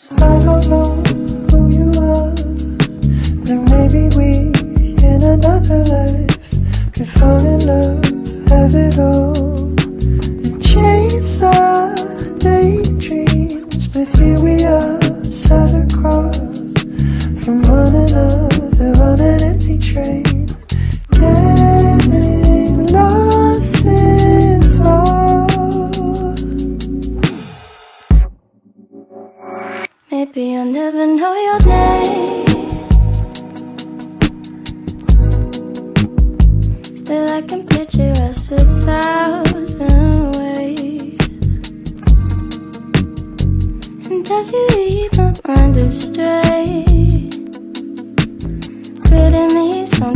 I don't know who you are, but maybe we in another life could fall in love, have it all, and chase our daydreams. But here we are, sat across from one another on an empty train, getting lost in thought. Maybe I'll never know your name, still I can picture us 1,000 ways. And as you lead my mind astray, could it mean something?